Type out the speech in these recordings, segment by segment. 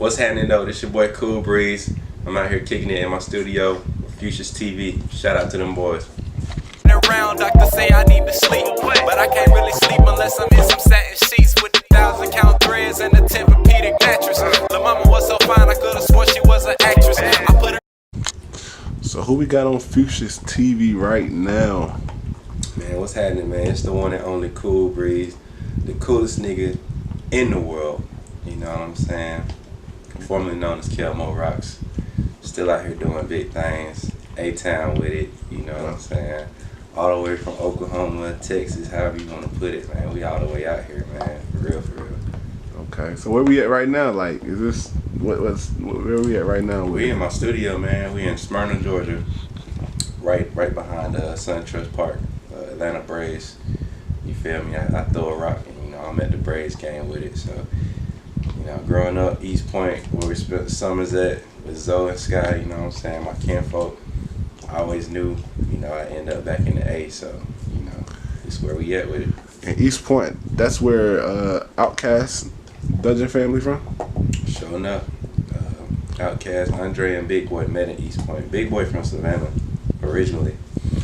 What's happening though? This your boy CoolBreeze. I'm out here kicking it in my studio with Future's TV. Shout out to them boys. Around, doctors say I need to sleep, but I can't really sleep unless I'm in some satin sheets with 1,000 count threads and a Tempur-Pedic mattress. The mama was so fine I could have sworn she was an actress. I put her. So who we got on Future's TV right now? Man, what's happening, man? It's the one and only CoolBreeze, the coolest nigga in the world. You know what I'm saying? Formerly known as Kelmo Rocks. Still out here doing big things. A-Town with it, you know what I'm saying? All the way from Oklahoma, Texas, however you want to put it, man. We all the way out here, man. For real, for real. Okay, so where we at right now? Like, is this where we at right now? We in my studio, man. We in Smyrna, Georgia, right behind SunTrust Park, Atlanta Braves. You feel me? I throw a rock, and you know I'm at the Braves game with it. So, you know, growing up East Point, where we spent summers at with Zoe and Sky, you know what I'm saying? My kinfolk. I always knew, you know, I'd end up back in the A, so, you know, it's where we at with it. And East Point, that's where Outkast Dungeon family from? Sure enough. Outkast, Andre, and Big Boy met in East Point. Big Boy from Savannah, originally.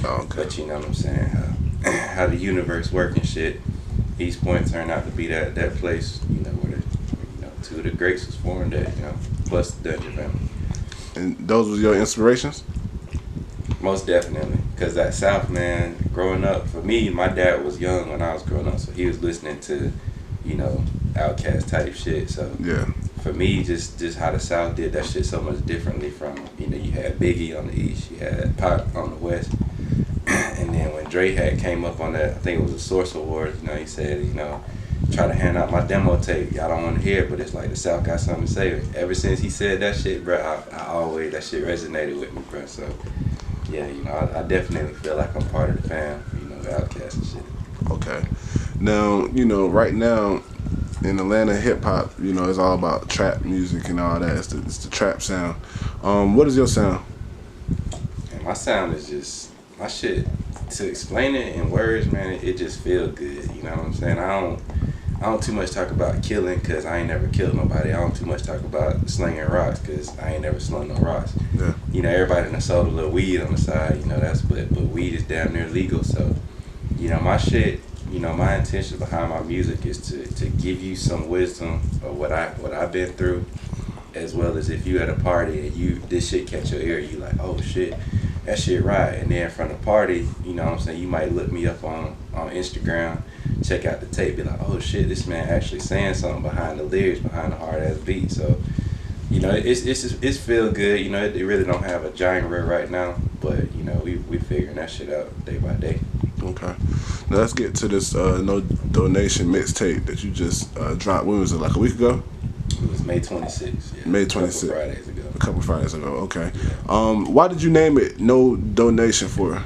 Oh, okay. But you know what I'm saying, how the universe work and shit. East Point turned out to be that place, you know, where two of the greats was formed at, you know, plus the Dungeon family. And those was your inspirations? Most definitely, because that South, man, growing up, for me, my dad was young when I was growing up, so he was listening to, you know, Outkast type shit. So yeah, for me, just how the South did that shit so much differently from, you know, you had Biggie on the East, you had Pac on the West, and then when Dre came up on that, I think it was the Source Awards, you know, he said, you know, try to hand out my demo tape, y'all don't want to hear it, but it's like the South got something to say. Ever since he said that shit, bro, I always, that shit resonated with me, bro, so. Yeah, you know, I definitely feel like I'm part of the fam, you know, the Outkast and shit. Okay. Now, you know, right now in Atlanta, hip hop, you know, it's all about trap music and all that. It's the trap sound. What is your sound? And my sound is just my shit. To explain it in words, man, it just feels good. You know what I'm saying? I don't too much talk about killing because I ain't never killed nobody. I don't too much talk about slinging rocks because I ain't never slung no rocks. Yeah. You know, everybody done sold a little weed on the side. You know, but weed is damn near legal. So, you know, my shit. You know, my intention behind my music is to give you some wisdom of what I've been through, as well as if you at a party and this shit catch your ear, you like, oh shit, that shit right. And then from the party, you know what I'm saying, you might look me up on Instagram, check out the tape, be like, oh shit, this man actually saying something behind the lyrics, behind the hard ass beat. So, you know, it's feel good. You know, it really don't have a genre right now, but you know, we figuring that shit out day by day. Okay. Now let's get to this no donation mixtape that you just dropped. When was it? Like a week ago? It was May 26th. Yeah, May 26th. A couple Fridays ago. Okay. Yeah. Why did you name it No Donation for?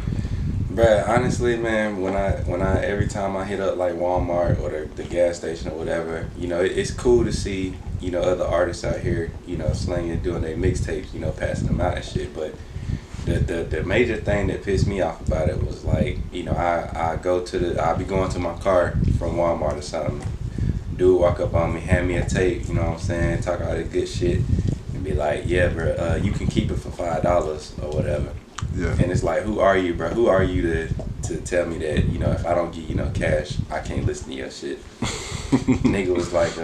Bruh, honestly, man, when I every time I hit up like Walmart or the gas station or whatever, you know, it's cool to see, you know, other artists out here, you know, slinging, doing their mixtapes, you know, passing them out and shit. But the major thing that pissed me off about it was like, you know, I'll be going to my car from Walmart or something. Dude walk up on me, hand me a tape, you know what I'm saying, talk all that good shit, and be like, yeah, bro, you can keep it for $5 or whatever. Yeah. And it's like, who are you, bro? Who are you to tell me that, you know, if I don't give you no cash, I can't listen to your shit? Nigga was like,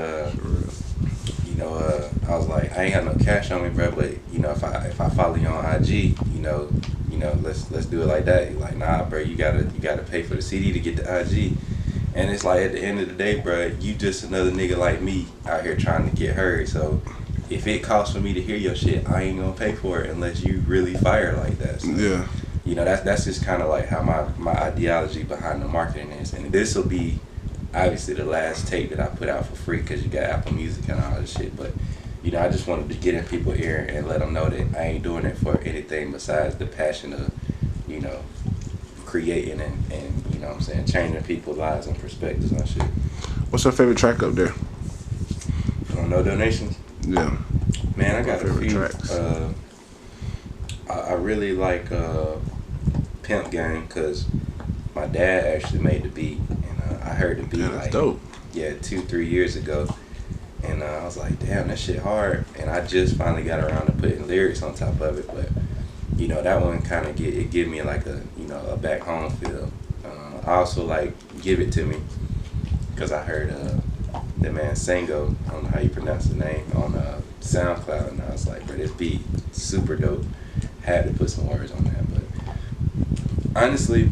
you know, I was like, I ain't got no cash on me, bro, but you know, if I follow you on IG, you know, let's do it like that. You're like, nah, bro, you gotta pay for the CD to get the IG. And it's like, at the end of the day, bro, you just another nigga like me out here trying to get heard. So if it costs for me to hear your shit, I ain't gonna pay for it unless you really fire like that. So, yeah. You know, that's just kind of like how my ideology behind the marketing is. And this will be obviously the last tape that I put out for free because you got Apple Music and all this shit. But, you know, I just wanted to get in people's ear and let them know that I ain't doing it for anything besides the passion of, you know, creating and you know what I'm saying, changing people's lives and perspectives on shit. What's your favorite track up there? No Donations? Yeah. Man, I got a few tracks. I really like Pimp Gang because my dad actually made the beat, and I heard the beat that's dope. Yeah, 2-3 years ago, And I was like, damn, that shit hard. And I just finally got around to putting lyrics on top of it. But, you know, that one kind of give me like a, you know, a back home feel. I also like Give It To Me, because I heard the man Sango, I don't know how you pronounce the name, on SoundCloud. And I was like, bro, this beat super dope. Had to put some words on that. But honestly,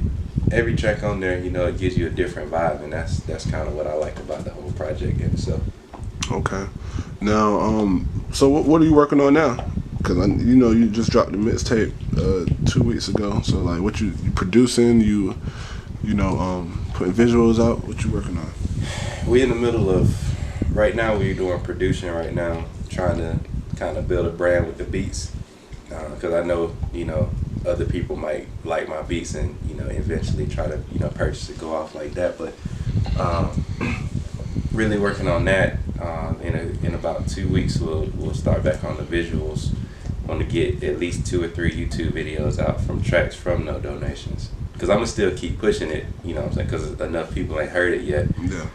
every track on there, you know, it gives you a different vibe. And that's kind of what I like about the whole project in itself. Okay. Now, so what are you working on now? Because you know you just dropped the mixtape 2 weeks ago. So like, what you producing? You know, putting visuals out. What you working on? We in the middle of right now. We're doing producing right now, trying to kind of build a brand with the beats. Because I know, you know, other people might like my beats and, you know, eventually try to, you know, purchase it, go off like that. But really working on that. In about 2 weeks, we'll start back on the visuals. Want to get at least 2 or 3 YouTube videos out from tracks from no donations. Because I'm going to still keep pushing it, you know what I'm saying, because enough people ain't heard it yet. Yeah.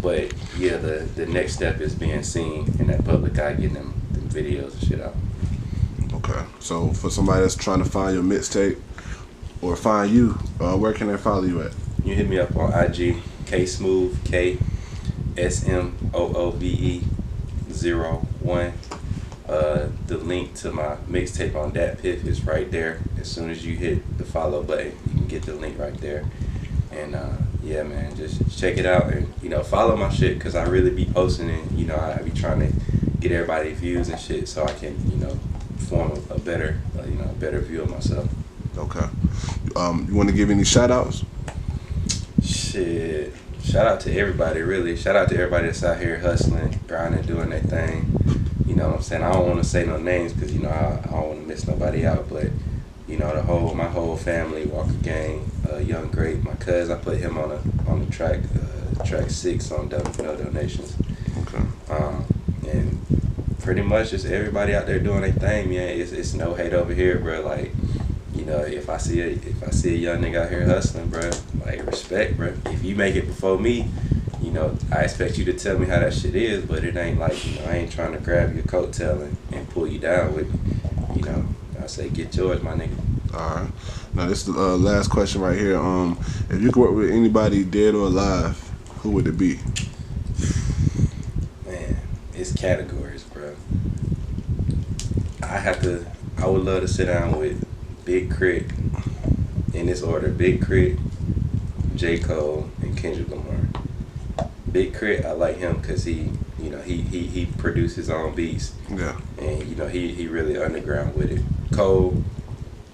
But yeah, the next step is being seen in that public eye, getting them videos and shit out. Okay. So for somebody that's trying to find your mixtape or find you, where can they follow you at? You hit me up on IG, KSmooth, KSMOOVE01. The link to my mixtape on DatPiff is right there. As soon as you hit the follow button, you can get the link right there. And yeah, man, just check it out and, you know, follow my shit, because I really be posting it. You know, I be trying to get everybody views and shit, so I can, you know, form a better, you know, a better view of myself. Okay. You want to give any shout outs? Shit. Shout out to everybody, really. Shout out to everybody that's out here hustling, grinding, doing their thing. You know what I'm saying? I don't want to say no names because, you know, I don't want to miss nobody out. But, you know, my whole family, Walker Gang, Young Great, my cousin, I put him on the track 6 on No Donations. Okay. And pretty much just everybody out there doing their thing, man. It's no hate over here, bro. Like, you know, if I see a young nigga out here hustling, bro, like, respect, bro. If you make it before me, you know, I expect you to tell me how that shit is, but it ain't like, you know, I ain't trying to grab your coattail and pull you down with, you know. I say get yours, my nigga. All right. Now this is the last question right here. If you could work with anybody dead or alive, who would it be? Man, it's categories, bro. I would love to sit down with Big Crit, in this order: Big Crit, J. Cole, and Kendrick Lamar. Big Crit, I like him because he produced his own beats. Yeah. And, you know, he really underground with it. Cole,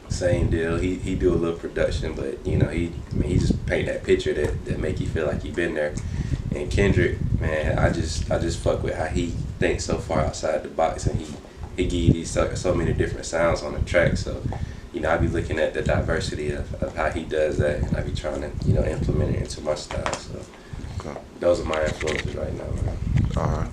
same deal. He do a little production, but, you know, he just paint that picture that make you feel like you been there. And Kendrick, man, I just fuck with how he thinks so far outside the box, and he give you these so many different sounds on the track. So, you know, I be looking at the diversity of how he does that, and I be trying to, you know, implement it into my style. So, okay. Those are my influences right now, man. All right.